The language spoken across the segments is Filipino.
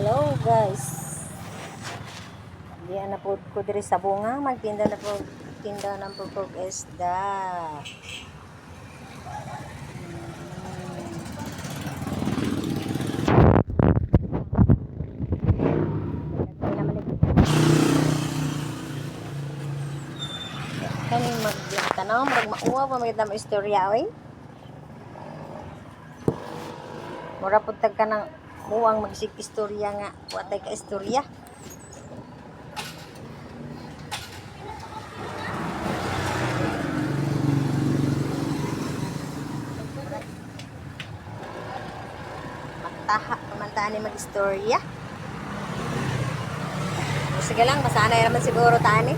Hello guys. Diyan na po ko diri sa bunga, magtinda na po tinda ng pupog isda. Kaning magtanaw, mauwa pa magdam istorya oy. Mura pud tag kanang muwang magsig istorya nga, watay ka istorya. Taha pamantaan ni mag-istorya. Sige lang, masanay naman siguro tani.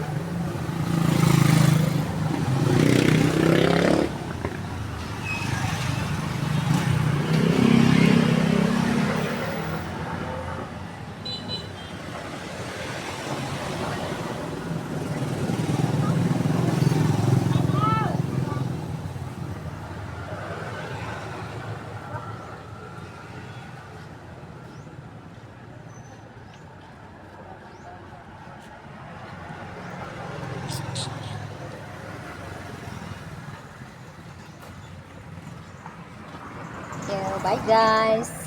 So, bye guys.